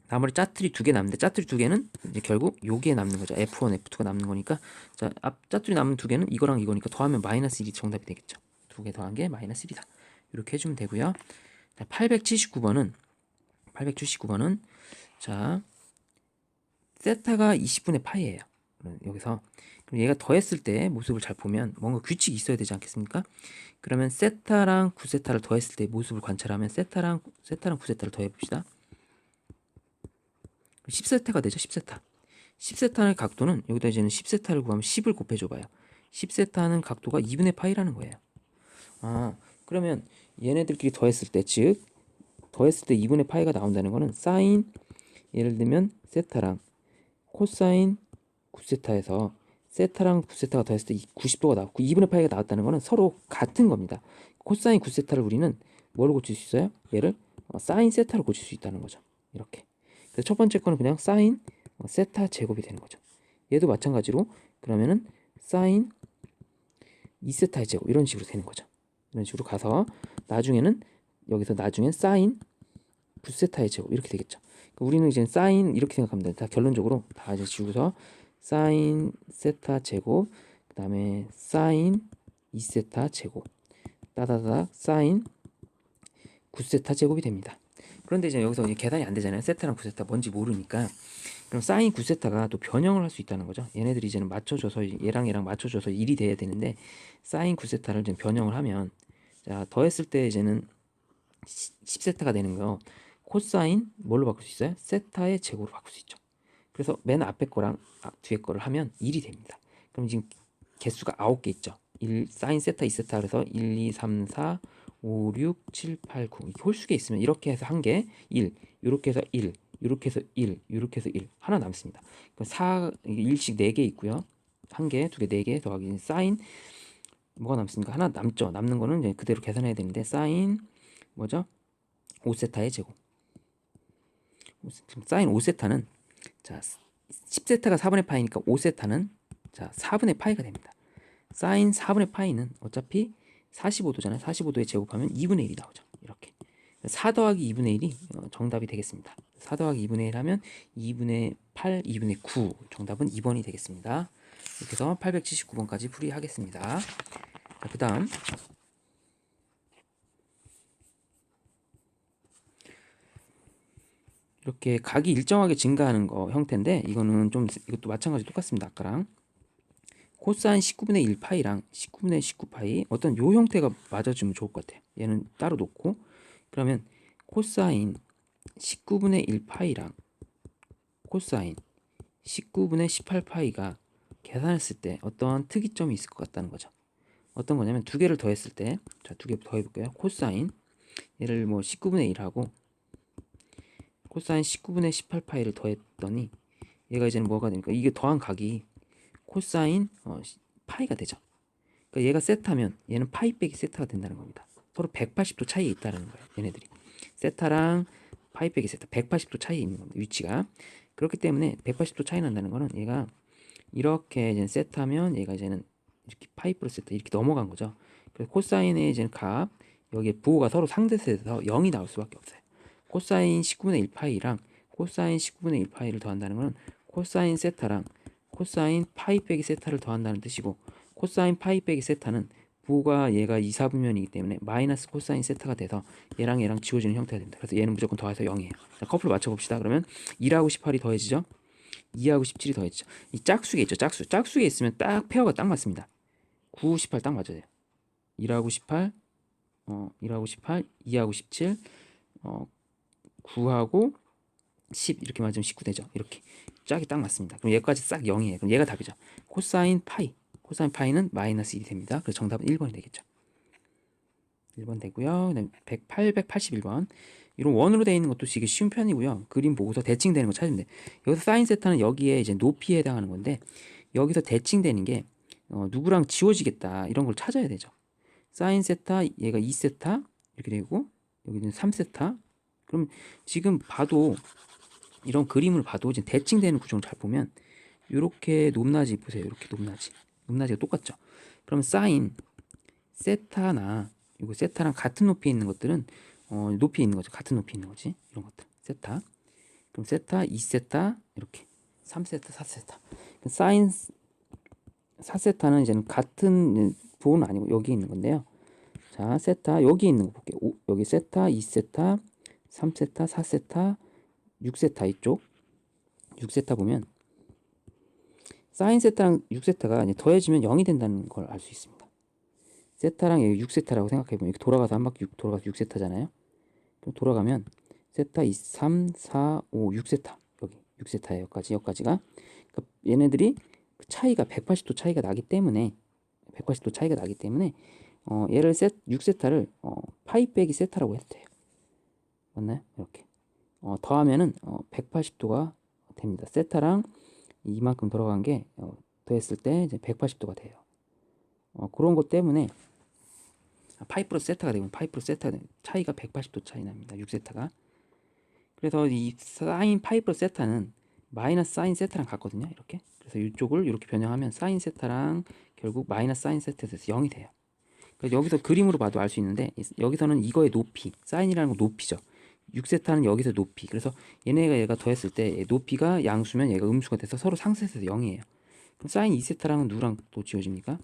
나머지 짜투리 2개 남는데 짜투리 2개는 이제 결국 요게 남는 거죠. F1, F2가 남는 거니까 자, 짜투리 남은 2개는 이거랑 이거니까 더하면 마이너스 1이 정답이 되겠죠. 2개 더한 게 마이너스 1이다. 이렇게 해주면 되고요. 자, 879번은 자 세타가 20분의 파이예요. 여기서 그럼 얘가 더했을 때 모습을 잘 보면 뭔가 규칙이 있어야 되지 않겠습니까? 그러면 세타랑 9세타를 더했을 때 모습을 관찰하면 세타랑 9세타를 더해봅시다. 10세타가 되죠. 10세타. 10세타의 각도는 여기다 이제는 10세타를 구하면 10을 곱해줘봐요. 10세타는 각도가 2분의 파이라는 거예요. 그러면 얘네들끼리 더했을 때, 즉 더했을 때 2분의 파이가 나온다는 거는 사인, 예를 들면 세타랑 코사인 9세타에서 세타랑 9세타가 더했을 때 90도가 나왔고 2분의 파이가 나왔다는 거는 서로 같은 겁니다. 코사인 9세타를 우리는 뭐로 고칠 수 있어요? 얘를 사인 세타로 고칠 수 있다는 거죠. 이렇게. 그래서 첫 번째 거는 그냥 사인 세타 제곱이 되는 거죠. 얘도 마찬가지로 그러면은 사인 2세타의 제곱 이런 식으로 되는 거죠. 이런 식으로 가서 나중에는 여기서 나중엔 사인 9세타의 제곱 이렇게 되겠죠. 그러니까 우리는 이제 사인 이렇게 생각하면 됩니다. 결론적으로 다 이제 지우고서 사인 세타 제곱 그 다음에 사인 2세타 제곱 따다닥 사인 9세타 제곱이 됩니다. 그런데 이제 여기서 이제 계산이 안 되잖아요. 세타랑 9세타 뭔지 모르니까. 그럼 사인 9세타가 또 변형을 할 수 있다는 거죠. 얘네들이 이제는 맞춰줘서 얘랑 맞춰줘서 1이 돼야 되는데 사인 9세타를 좀 변형을 하면 자 더했을 때 이제는 10세타가 되는 거 코사인 뭘로 바꿀 수 있어요? 세타의 제곱으로 바꿀 수 있죠. 그래서 맨 앞에 거랑 뒤에 거를 하면 1이 됩니다. 그럼 지금 개수가 9개 있죠. 1 사인 세타 2세타 그래서 1, 2, 3, 4, 5, 6, 7, 8, 9 이렇게 홀수계 있으면 이렇게 해서 한 개 1, 이렇게 해서 1, 이렇게 해서 1, 이렇게 해서 1 하나 남습니다. 그럼 4, 1씩 4개 있고요. 한 개, 두 개, 4개 더하기 사인 뭐가 남습니까? 하나 남죠. 남는 거는 이제 그대로 계산해야 되는데 사인 뭐죠? 5세타의 제곱. 사인 5세타는 자 10세타가 4분의 파이니까 5세타는 자 4분의 파이가 됩니다. 사인 4분의 파이는 어차피 45도잖아요. 45도에 제곱하면 2분의 1이 나오죠. 이렇게 4 더하기 2분의 1이 정답이 되겠습니다. 4 더하기 2분의 1 하면 2분의 8, 2분의 9 정답은 2번이 되겠습니다. 이렇게 해서 879번까지 풀이하겠습니다. 그 다음 이렇게 각이 일정하게 증가하는 거 형태인데 이거는 좀 이것도 마찬가지 똑같습니다. 아까랑 코사인 19분의 1 파이랑 19분의 19 파이 어떤 요 형태가 맞아주면 좋을 것 같아요. 얘는 따로 놓고 그러면 코사인 19분의 1 파이랑 코사인 19분의 18 파이가 계산했을 때 어떤 특이점이 있을 것 같다는 거죠. 어떤 거냐면 두 개를 더했을 때 자, 두 개 더해볼게요. 코사인 얘를 뭐 19분의 1하고 코사인 19분의 18파이를 더했더니 얘가 이제는 뭐가 되니까 이게 더한 각이 코사인 파이가 되죠. 그러니까 얘가 세타면 얘는 파이 빼기 세타가 된다는 겁니다. 서로 180도 차이에 있다는 거예요. 얘네들이. 세타랑 파이 빼기 세타 180도 차이에 있는 겁니다. 위치가. 그렇기 때문에 180도 차이 난다는 거는 얘가 이렇게 이제 세타면 얘가 이제는 이렇게 파이 플러스 세타 이렇게 넘어간 거죠. 그래서 코사인의 이제는 값 여기에 부호가 서로 상대세에서 0이 나올 수밖에 없어요. 코사인 19분의 1 파이랑 코사인 19분의 1 파이를 더한다는 거는 코사인 세타랑 코사인 파이 빼기 세타를 더한다는 뜻이고, 코사인 파이 빼기 세타는 부호가 얘가 2, 4분면이기 때문에 마이너스 코사인 세타가 돼서 얘랑 얘랑 지워지는 형태가 됩니다. 그래서 얘는 무조건 더해서 0이에요. 자, 커플 맞춰봅시다. 그러면 1하고 18이 더해지죠. 2하고 17이 더해지죠. 이 짝수에 있죠. 짝수에 있으면 딱 페어가 딱 맞습니다. 9, 18 딱 맞아요. 1하고 18, 1하고 18, 2하고 17, 9하고 10 이렇게 맞으면 19 되죠. 이렇게 짝이 딱 맞습니다. 그럼 얘까지 싹 0이에요. 그럼 얘가 답이죠. 코사인 파이는 마이너스 1이 됩니다. 그래서 정답은 1번이 되겠죠. 1번 되고요. 그다음에 881번. 이런 원으로 되어 있는 것도 되게 쉬운 편이고요. 그림 보고서 대칭되는 거 찾으면 돼. 여기서 사인 세타는 여기에 이제 높이에 해당하는 건데, 여기서 대칭되는 게 누구랑 지워지겠다 이런 걸 찾아야 되죠. 사인 세타 얘가 2세타 이렇게 되고, 여기는 3세타. 그럼 지금 봐도 이런 그림을 봐도 지금 대칭되는 구조를 잘 보면 이렇게 높낮이 보세요. 이렇게 높낮이가 똑같죠. 그럼 사인 세타나 이거 세타랑 같은 높이에 있는 것들은 높이에 있는 거죠. 같은 높이에 있는 거지. 이런 것들 세타. 그럼 세타 2세타 이렇게 3세타 4세타. 사인 4세타는 이제는 같은 부호는 아니고 여기 있는 건데요. 자, 세타 여기 있는 거 볼게요. 여기 세타 2세타 3세타 4세타 6세타 이쪽 6세타 보면 사인 세타랑 6세타가 이제 더해지면 0이 된다는 걸 알 수 있습니다. 세타랑 여기 6세타라고 생각해보면 이렇게 돌아가서 한 바퀴 돌아가서 6세타잖아요. 그럼 돌아가면 세타 2, 3, 4, 5, 6세타 여기 6세타예요. 여기까지가. 그러니까 얘네들이 차이가 180도 차이가 나기 때문에 얘를 6세타를 파이 빼기 세타라고 해도 돼요. 맞나요? 이렇게 더하면은 180도가 됩니다. 세타랑 이만큼 돌아간 게 더했을 때 이제 180도가 돼요. 그런 것 때문에 파이 플러스 세타가 되면 파이 플러스 세타 차이가 180도 차이 납니다. 6세타가. 그래서 이 사인 파이 플러스 세타는 마이너스 사인 세타랑 같거든요. 이렇게. 그래서 이쪽을 이렇게 변형하면 사인 세타랑 결국 마이너스 사인 세타에서 0이 돼요. 그러니까 여기서 그림으로 봐도 알 수 있는데, 여기서는 이거의 높이, 사인이라는 건 높이죠. 6세타는 여기서 높이. 그래서 얘가 더했을 때 높이가 양수면 얘가 음수가 돼서 서로 상쇄해서 0이에요. 그럼 사인 2세타랑은 누구랑 또 지워집니까?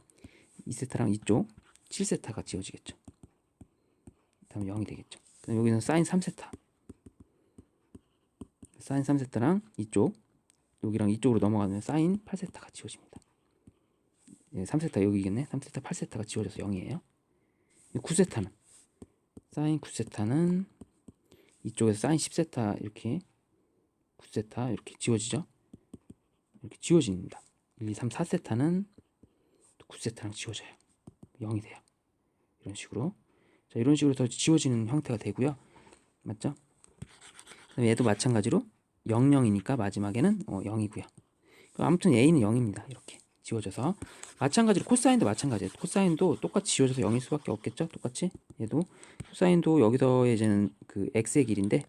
2세타랑 이쪽 7세타가 지워지겠죠. 다음에 0이 되겠죠. 그럼 여기는 사인 3세타. 사인 3세타랑 이쪽 여기랑 이쪽으로 넘어가면 사인 8세타가 지워집니다. 3세타 여기겠네. 3세타 8세타가 지워져서 0이에요. 9세타는 사인 9세타는 이쪽에서 사인 10세타 이렇게 9세타 이렇게 지워지죠. 이렇게 지워집니다. 1, 2, 3, 4세타는 9세타랑 지워져요. 0이 돼요. 이런 식으로. 자, 이런 식으로 더 지워지는 형태가 되고요. 맞죠? 얘도 마찬가지로 0, 0이니까 마지막에는 0이고요. 아무튼 A는 0입니다. 이렇게 지워져서. 마찬가지로 코사인도 마찬가지예요. 코사인도 똑같이 지워져서 0일 수밖에 없겠죠. 똑같이 얘도 코사인도 여기서 이제는 그 x의 길인데,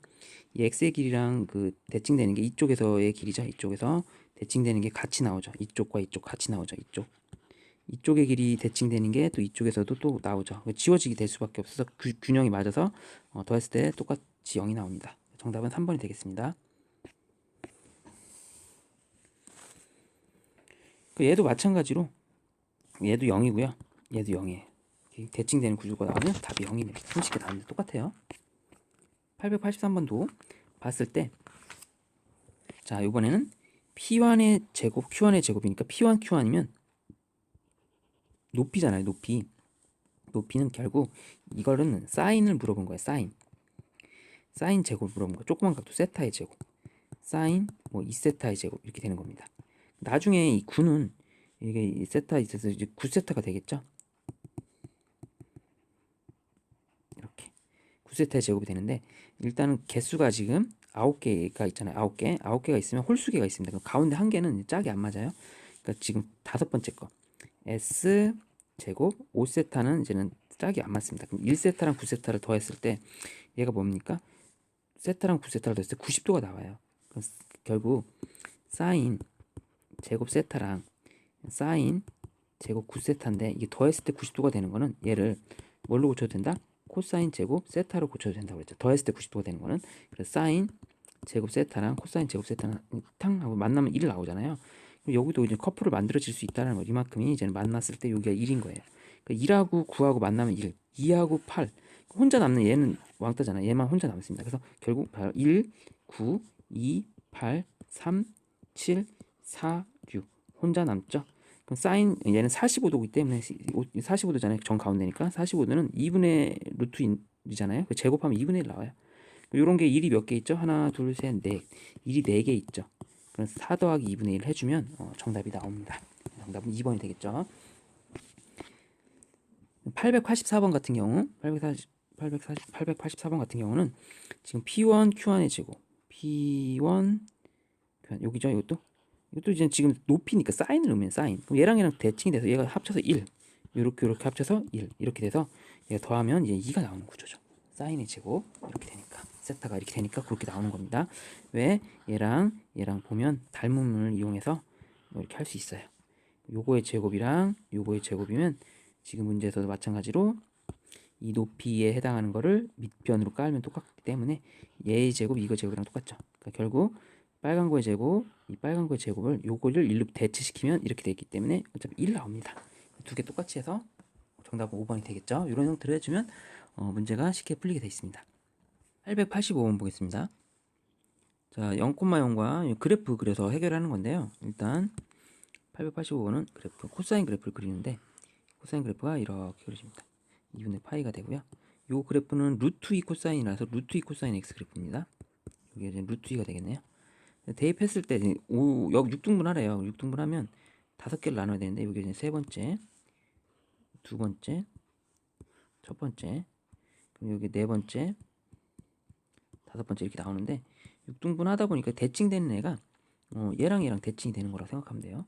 이 x의 길이랑 그 대칭되는 게 이쪽에서의 길이죠. 이쪽에서 대칭되는 게 같이 나오죠. 이쪽과 이쪽 같이 나오죠. 이쪽의 길이 대칭되는 게 또 이쪽에서도 또 나오죠. 지워지게 될 수밖에 없어서 균형이 맞아서 더했을 때 똑같이 0이 나옵니다. 정답은 3번이 되겠습니다. 얘도 마찬가지로 얘도 0이고요. 얘도 0이에요. 대칭되는 구조가 나오면 답이 0이네요. 손쉽게 나옵니다. 똑같아요. 883번도 봤을 때, 자, 이번에는 P1의 제곱, Q1의 제곱이니까 P1, Q1이면 높이잖아요. 높이는 결국 이거는 사인을 물어본 거예요. 사인 제곱 물어본 거. 조그만 각도 세타의 제곱. 사인 2세타의 제곱 이렇게 되는 겁니다. 나중에 이 9는 이게 세타 있어서 이제 9세타가 되겠죠. 이렇게 9세타의 제곱이 되는데, 일단은 개수가 지금 9개가 있잖아요. 9개가 있으면 홀수개가 있습니다. 그럼 가운데 한 개는 짝이 안 맞아요. 그러니까 지금 다섯 번째 거 S 제곱 5세타는 이제는 짝이 안 맞습니다. 그럼 1세타랑 9세타를 더했을 때 얘가 뭡니까? 세타랑 9세타를 더했을 때 90도가 나와요. 그럼 결국 사인 제곱 세타랑 사인 제곱 9세타인데 이게 더했을 때 90도가 되는 거는 얘를 뭘로 고쳐도 된다? 코사인 제곱 세타로 고쳐도 된다고 했죠. 더했을 때 90도가 되는 거는. 그래서 사인 제곱 세타랑 코사인 제곱 세타랑 탕 하고 만나면 1 나오잖아요. 그럼 여기도 이제 커플을 만들어질 수 있다는 거. 이만큼이 이제는 만났을 때 여기가 1인 거예요. 그러니까 1하고 9하고 만나면 1, 2하고 8. 혼자 남는 얘는 왕따잖아. 얘만 혼자 남습니다. 그래서 결국 1, 9, 2, 8, 3, 7, 4, 6 혼자 남죠. 그럼 사인 얘는 45도이기 때문에 45도잖아요. 정 가운데니까 45도는 2분의 루트 1이잖아요. 제곱하면 2분의 1 나와요. 이런 게 1이 몇 개 있죠? 하나, 둘, 셋, 넷. 1이 4개 있죠. 그럼 4 더하기 2분의 1 해주면 정답이 나옵니다. 정답은 2번이 되겠죠. 884번 같은 경우 884번 같은 경우는 지금 P1 Q1의 제곱 P1 Q1 여기죠. 이것도 이제 지금 높이니까 사인을 넣으면 사인. 그럼 얘랑 대칭이 돼서 얘가 합쳐서 1. 이렇게 합쳐서 1. 이렇게 돼서 얘가 더하면 이제 2가 나오는 구조죠. 사인의 제곱 이렇게 되니까 세타가 이렇게 되니까 그렇게 나오는 겁니다. 왜? 얘랑 보면 닮음을 이용해서 이렇게 할 수 있어요. 요거의 제곱이랑 요거의 제곱이면 지금 문제에서도 마찬가지로 이 높이에 해당하는 거를 밑변으로 깔면 똑같기 때문에 얘의 제곱 이거 제곱이랑 똑같죠. 그러니까 결국 빨간 거의 제곱, 이 빨간 거의 제곱을 요거를 1로 대체시키면 이렇게 되기 때문에 어차피 1 나옵니다. 두 개 똑같이 해서 정답은 5번이 되겠죠. 이런 형태로 해주면 문제가 쉽게 풀리게 되어 있습니다. 885번 보겠습니다. 자, 0,0과 그래프 그려서 해결하는 건데요. 일단 885번은 그래프, 코사인 그래프를 그리는데 코사인 그래프가 이렇게 그려집니다. 2분의 파이가 되고요. 요 그래프는 루트 2 코사인이라서 루트 2 코사인 x 그래프입니다. 이게 이제 루트 2가 되겠네요. 대입했을 때 여기 6등분 하래요. 6등분 하면 5개를 나눠야 되는데 여기 이제 세 번째, 두 번째, 첫 번째, 그럼 여기 네 번째, 다섯 번째 이렇게 나오는데 6등분 하다 보니까 대칭되는 애가 얘랑 대칭이 되는 거라고 생각하면 돼요.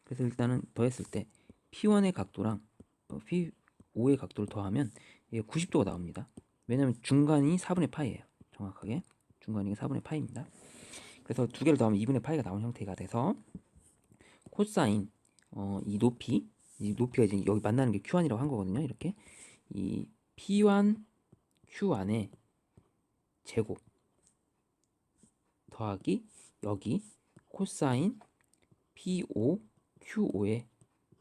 그래서 일단은 더했을 때 P1의 각도랑 P5의 각도를 더하면 얘가 90도가 나옵니다. 왜냐면 중간이 4분의 파이예요. 정확하게 중간이 4분의 파이입니다. 그래서 두 개를 더하면 2분의 파이가 나온 형태가 돼서 코사인 이 높이가 이제 여기 만나는 게 Q1이라고 한 거거든요. 이렇게 이 P1 Q1의 제곱 더하기 여기 코사인 P5 Q5의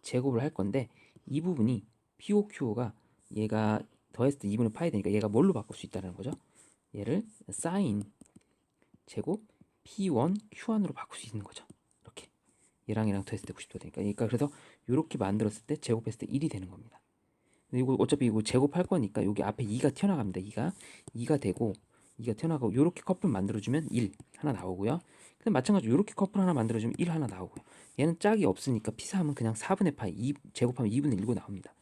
제곱을 할 건데 이 부분이 P5 Q5가 얘가 더했을 때 2분의 파이 되니까 얘가 뭘로 바꿀 수 있다는 거죠. 얘를 사인 제곱 P1 Q1으로 바꿀 수 있는 거죠. 이렇게 얘랑 더했을 때 90도 되니까. 그러니까 그래서 이렇게 만들었을 때 제곱했을 때 1이 되는 겁니다. 이거 어차피 이거 제곱할 거니까 여기 앞에 2가 튀어나갑니다. 2가 되고 2가 튀어나가고 이렇게 커플 만들어주면 1 하나 나오고요. 근데 마찬가지로 이렇게 커플 하나 만들어주면 1 하나 나오고요. 얘는 짝이 없으니까 P3은 그냥 4분의 파이 2 제곱하면 2분의 1고 나옵니다.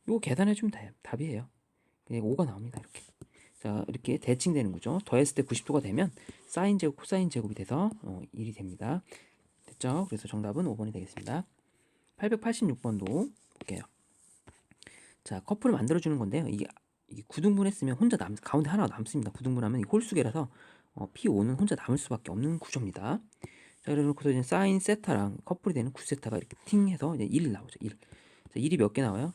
이거 계산해주면 답이에요. 그냥 5가 나옵니다. 이렇게. 자, 이렇게 대칭되는 구조. 더했을 때 90도가 되면 사인 제곱, 코사인 제곱이 돼서 1이 됩니다. 됐죠? 그래서 정답은 5번이 되겠습니다. 886번도 볼게요. 자, 커플을 만들어주는 건데요. 이게 9등분 했으면 혼자 가운데 하나 남습니다. 9등분 하면 홀수계라서 P5는 혼자 남을 수밖에 없는 구조입니다. 자, 그래놓고서 이제 사인 세타랑 커플이 되는 9세타가 이렇게 팅 해서 이제 1 나오죠. 1. 자, 1이 몇 개 나와요?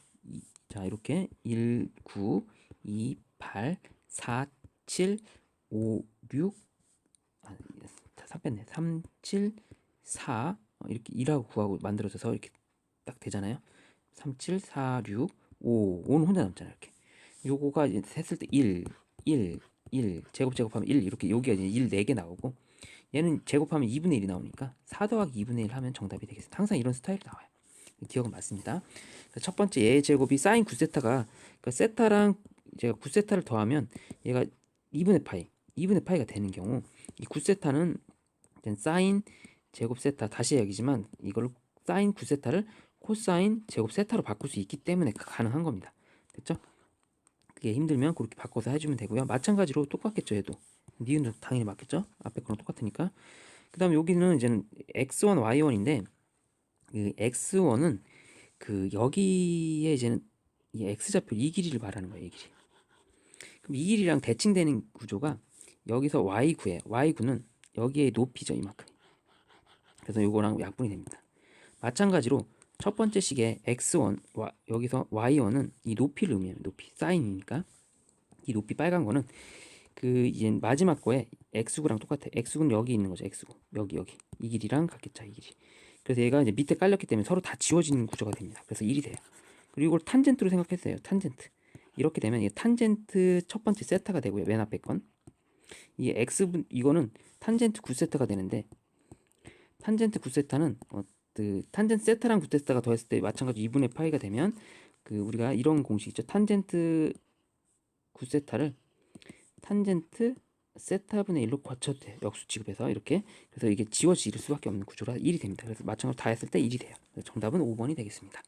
자, 이렇게 1, 9, 2, 8, 4, 7, 5, 6, 3 뺐네. 3, 7, 4, 이렇게 1하고 9하고 만들어져서 이렇게 딱 되잖아요. 3, 7, 4, 6, 5는 혼자 남잖아요. 이렇게. 요거가 이제 했을 때 1, 1, 1, 제곱하면 1, 이렇게 여기가 이제 1 4개 나오고 얘는 제곱하면 2분의 1이 나오니까 4 더하기 2분의 1 하면 정답이 되겠습니다. 항상 이런 스타일이 나와요. 기억은 맞습니다. 첫 번째 얘의 제곱이 사인 9세타가 그러니까 세타랑 제가 9세타를 더하면 얘가 2분의 파이가 되는 경우 이 9세타는 사인 제곱 세타 다시 얘기지만 이걸 사인 9세타를 코사인 제곱 세타로 바꿀 수 있기 때문에 가능한 겁니다. 됐죠? 그게 힘들면 그렇게 바꿔서 해주면 되고요. 마찬가지로 똑같겠죠. 얘도 니은도 당연히 맞겠죠. 앞에 거랑 똑같으니까. 그 다음에 여기는 이제는 x1 y1인데 그 x1은 그 여기에 이제는 이 x좌표 이 길이를 말하는 거예요. 이 길이. 그럼 이 길이랑 대칭되는 구조가 여기서 y9에 y9는 여기에 높이죠. 이만큼. 그래서 요거랑 약분이 됩니다. 마찬가지로 첫 번째 식의 x1 여기서 y1은 이 높이를 의미해요. 높이 사인이니까 이 높이 빨간 거는 그 이제 마지막 거에 x구랑 똑같아. x구는 여기 있는 거죠. x구 여기 이 길이랑 같겠죠. 이 길이. 그래서 얘가 이제 밑에 깔렸기 때문에 서로 다 지워지는 구조가 됩니다. 그래서 1이 돼요. 그리고 이걸 탄젠트로 생각했어요. 탄젠트. 이렇게 되면 이게 탄젠트 첫 번째 세타가 되고요. 맨 앞에 건. 이 x분 이거는 탄젠트 9세타가 되는데 탄젠트 9세타는 그 탄젠트 세타랑 9세타가 더했을 때 마찬가지로 2분의 파이가 되면 그 우리가 이런 공식 있죠. 탄젠트 9세타를 탄젠트 세타분의 1로 고쳐도 돼요. 역수 취급해서 이렇게. 그래서 이게 지워질 수밖에 없는 구조라 1이 됩니다. 그래서 마찬가지로 다 했을 때 1이 돼요. 정답은 5번이 되겠습니다.